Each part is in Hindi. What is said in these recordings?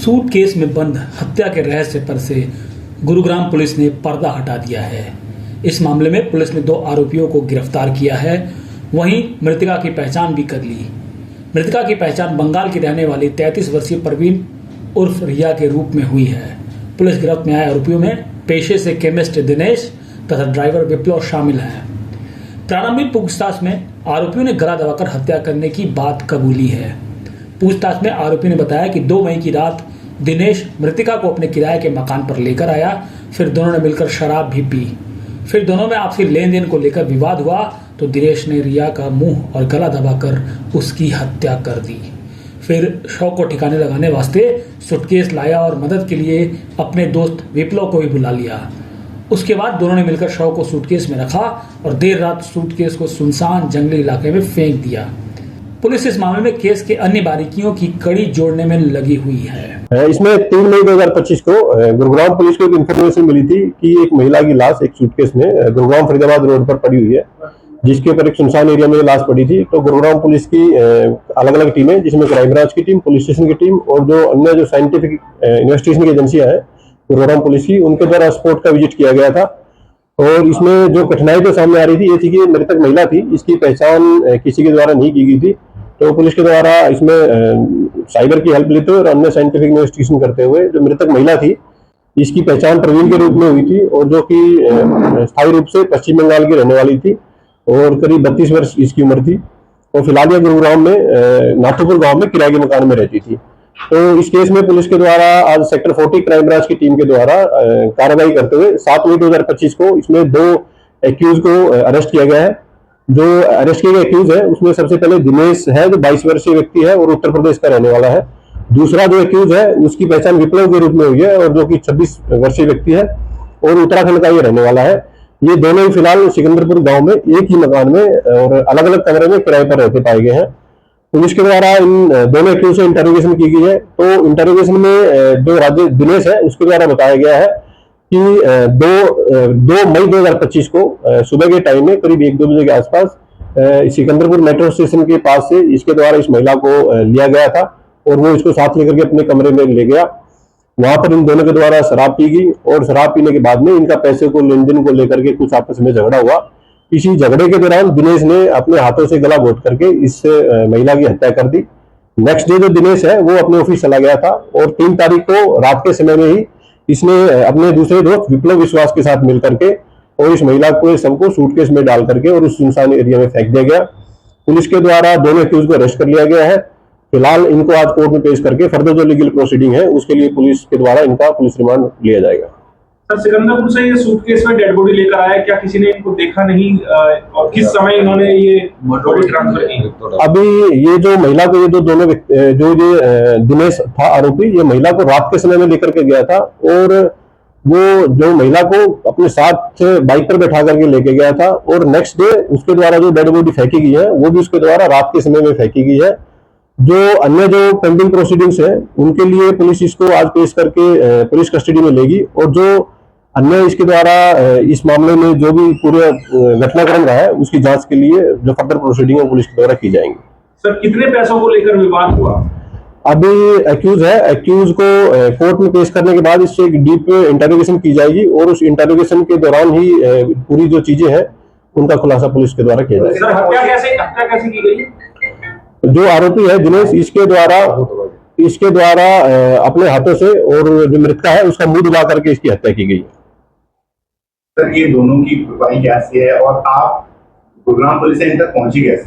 सूटकेस में बंद हत्या के रहस्य पर से गुरुग्राम पुलिस ने पर्दा हटा दिया है। इस मामले में पुलिस ने 2 आरोपियों को गिरफ्तार किया है। वहीं मृतका की पहचान भी कर ली। मृतका की पहचान बंगाल की रहने वाली 33 वर्षीय परवीन उर्फ रिया के रूप में हुई है। पुलिस गिरफ्त में आए आरोपियों में पेशे से केमिस्ट दिनेश तथा ड्राइवर विप्लव शामिल हैं। प्रारंभिक पूछताछ में आरोपियों ने गला दबाकर हत्या करने की बात कबूली है। पूछताछ में आरोपी ने बताया कि 2 मई की रात दिनेश मृतिका को अपने किराए के मकान पर लेकर आया। फिर दोनों ने मिलकर शराब भी पी। फिर दोनों में आपसी लेन देन को लेकर विवाद हुआ तो दिनेश ने रिया का मुंह और गला दबाकर उसकी हत्या कर दी। फिर शव को ठिकाने लगाने वास्ते सूटकेस लाया और मदद के लिए अपने दोस्त विप्लव को भी बुला लिया। उसके बाद दोनों ने मिलकर शव को सूटकेस में रखा और देर रात सूटकेस को सुनसान जंगली इलाके में फेंक दिया। पुलिस इस मामले में केस के अन्य बारीकियों की कड़ी जोड़ने में लगी हुई है। इसमें 3 मई 2025 को गुरुग्राम पुलिस को एक इन्फॉर्मेशन मिली थी कि एक महिला की लाश एक सूटकेस में गुरुग्राम फरीदाबाद रोड पर पड़ी हुई है, जिसके ऊपर एक सुनसान एरिया में लाश पड़ी थी। तो गुरुग्राम पुलिस की अलग अलग टीमें, जिसमें क्राइम ब्रांच की टीम, पुलिस स्टेशन की टीम और जो अन्य जो साइंटिफिक इन्वेस्टिगेशन की एजेंसियां हैं गुरुग्राम पुलिस की, उनके द्वारा स्पॉट का विजिट किया गया था। और इसमें जो कठिनाई जो सामने आ रही थी ये थी कि मृतक महिला थी, इसकी पहचान किसी के द्वारा नहीं की गई थी। तो पुलिस के द्वारा इसमें साइबर की हेल्प लेते हुए और अन्य साइंटिफिक इन्वेस्टिगेशन करते हुए जो मृतक महिला थी इसकी पहचान प्रवीण के रूप में हुई थी और जो कि स्थायी रूप से पश्चिम बंगाल की रहने वाली थी और करीब 32 वर्ष इसकी उम्र थी। और फिलहाल यह गुरुग्राम में नाथुपुर गांव में किराए के मकान में रहती थी। तो इस केस में पुलिस के द्वारा आज सेक्टर 40 क्राइम ब्रांच की टीम के द्वारा कार्रवाई करते हुए 7 मई 2025 को इसमें 2 एक्यूज को अरेस्ट किया गया है। जो अरेस्ट किए गए एक्यूज है उसमें सबसे पहले दिनेश है जो 22 वर्षीय व्यक्ति है और उत्तर प्रदेश का रहने वाला है। दूसरा जो एक्यूज है उसकी पहचान विप्लव के रूप में हुई है और जो कि 26 वर्षीय व्यक्ति है और उत्तराखंड का ये रहने वाला है। ये दोनों ही फिलहाल सिकंदरपुर गांव में एक ही मकान में और अलग अलग कमरे में किराए पर रहते पाए गए हैं। पुलिस के द्वारा इन दोनों एक्यूज से इंटरोगेशन की गई है। तो इंटरोगेशन में जो राज्य दिनेश है उसके द्वारा बताया गया है कि 2 मई 2025 को सुबह के टाइम में करीब 1-2 बजे के आसपास सिकंदरपुर मेट्रो स्टेशन के पास से इसके द्वारा इस महिला को लिया गया था और वो इसको साथ लेकर के अपने कमरे में ले गया। वहां पर इन दोनों के द्वारा शराब पी गई और शराब पीने के बाद में इनका पैसे को लेन देन को लेकर के कुछ आपस में झगड़ा हुआ। इसी झगड़े के दौरान दिनेश ने अपने हाथों से गला घोट करके इस महिला की हत्या कर दी। नेक्स्ट डे जो दिनेश है वो अपने ऑफिस चला गया था और 3 तारीख को रात के समय में ही इसने अपने दूसरे दोस्त विप्लव विश्वास के साथ मिलकर के और इस महिला को सबको सूटकेस में डाल करके और उस सुनसान एरिया में फेंक दिया गया। पुलिस के द्वारा दोनों एक्यूज को अरेस्ट कर लिया गया है। फिलहाल इनको आज कोर्ट में पेश करके फर्दर जो लीगल प्रोसीडिंग है उसके लिए पुलिस के द्वारा इनका पुलिस रिमांड लिया जाएगा। सर, सिकंदरपुर से ये सूटकेस में डेड बॉडी लेकर आया, क्या किसी ने इनको देखा नहीं और किस समय इन्होंने ये बॉडी ट्रांसफर की? अभी ये जो महिला को ये दोनों जो ये दिनेश था आरोपी, ये महिला को रात के समय में लेकर के गया था और वो जो महिला को अपने साथ बाइक पर बैठा करके लेके गया था और नेक्स्ट डे उसके द्वारा जो डेड बॉडी फेंकी गई है वो भी उसके द्वारा रात के समय में फेंकी गई है। जो अन्य जो पेंडिंग प्रोसीडिंग्स है उनके लिए पुलिस इसको आज पेश करके पुलिस कस्टडी में लेगी और जो अन्य इसके द्वारा इस मामले में जो भी पूरे घटनाक्रम रहा है उसकी जांच के लिए जो फर्दर प्रोसीडिंग है पुलिस के द्वारा की जाएंगी। सर, कितने पैसों को लेकर विवाद हुआ? अभी एक्यूज है, एक्यूज को कोर्ट में पेश करने के बाद इससे एक डीप इंटरोगेशन की जाएगी और उस इंटरोगेशन के दौरान ही पूरी जो चीजें हैं उनका खुलासा पुलिस के द्वारा किया जाएगा। सर, हत्या कैसे की गई? जो आरोपी है दिनेश इसके द्वारा अपने हाथों से और जो मृतका है उसका मुंह दबा करके इसकी हत्या की गई। सर, ये दोनों की प्रोफाइल कैसी है और आप गुरुग्राम पुलिस इन तक पहुंची कैसे?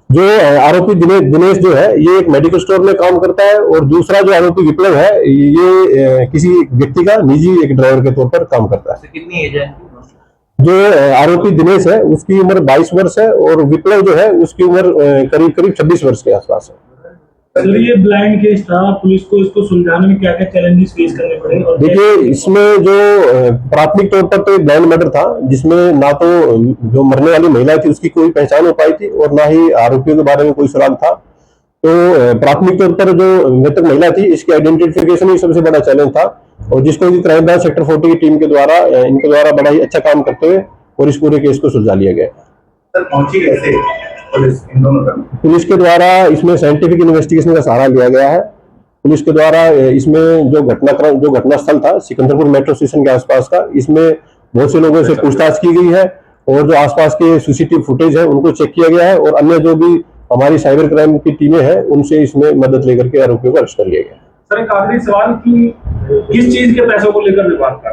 जो आरोपी दिनेश जो है ये एक मेडिकल स्टोर में काम करता है और दूसरा जो आरोपी विप्लव है ये किसी व्यक्ति का निजी एक ड्राइवर के तौर पर काम करता है। कितनी एज है? जो आरोपी दिनेश है उसकी उम्र 22 वर्ष है और विप्लव जो है उसकी उम्र करीब 26 वर्ष के आसपास है। सर, ये ब्लाइंड केस था, पुलिस को इसको सुलझाने में क्या क्या चैलेंजेस फेस करने पड़े? और देखिए इसमें जो प्राथमिक तौर पर तो एक ब्लाइंड मर्डर था जिसमें ना तो जो मरने वाली महिला थी उसकी कोई पहचान हो पाई थी और ना ही आरोपियों के बारे में कोई सुराग था। तो प्राथमिक तौर पर जो मृतक महिला थी इसकी आइडेंटिफिकेशन ही सबसे बड़ा चैलेंज था और जिसको कि क्राइम ब्रांच सेक्टर 40 की टीम के द्वारा इनके द्वारा बड़ा ही अच्छा काम करते हुए और इस पूरे केस को सुलझा लिया गया। सर, पहुंची कैसे पुलिस इन दोनों तक? पुलिस के द्वारा इसमें साइंटिफिक इन्वेस्टिगेशन का सहारा लिया गया है पुलिस के द्वारा इसमें जो घटनास्थल था सिकंदरपुर मेट्रो स्टेशन के आसपास का, इसमें बहुत से लोगों से पूछताछ की गई है और जो आसपास के सीसीटीवी फुटेज है उनको चेक किया गया है और अन्य जो भी हमारी साइबर क्राइम की टीमें हैं उनसे इसमें मदद लेकर के आरोपियों को अरेस्ट कर लिया गया। सर एक आखिरी सवाल कि किस चीज के पैसों को लेकर विवाद था?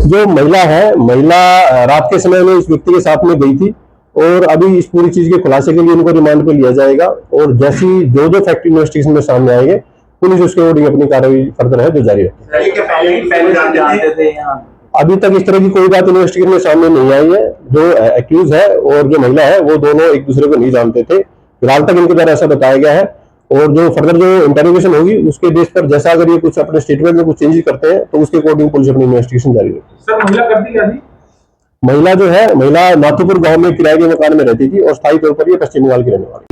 जो महिला रात के समय में इस व्यक्ति के साथ में गई थी और अभी इस पूरी चीज के खुलासे के लिए उनको रिमांड पे लिया जाएगा और जैसी जो फैक्ट इन्वेस्टिगेशन में सामने आएंगे पुलिस उसके अकॉर्डिंग अपनी कार्रवाई फर्दर है जो जारी रखेगी। अभी तक इस तरह की कोई बात इन्वेस्टिगेशन में सामने नहीं आई है। जो एक्यूज है और जो महिला है वो दोनों एक दूसरे को नहीं जानते थे, फिलहाल तक इनके द्वारा ऐसा बताया गया है और जो फर्दर जो इंटरोगेशन होगी उसके बेस पर जैसा अगर ये कुछ अपने स्टेटमेंट में कुछ चेंजेस करते हैं तो उसके अकॉर्डिंग पुलिस अपनी इन्वेस्टिगेशन जारी रखेगी। सर महिला करती क्या थी? महिला नाथुपुर गांव में किराए के मकान में रहती थी और स्थायी तौर पर ये पश्चिम बंगाल की रहने वाली।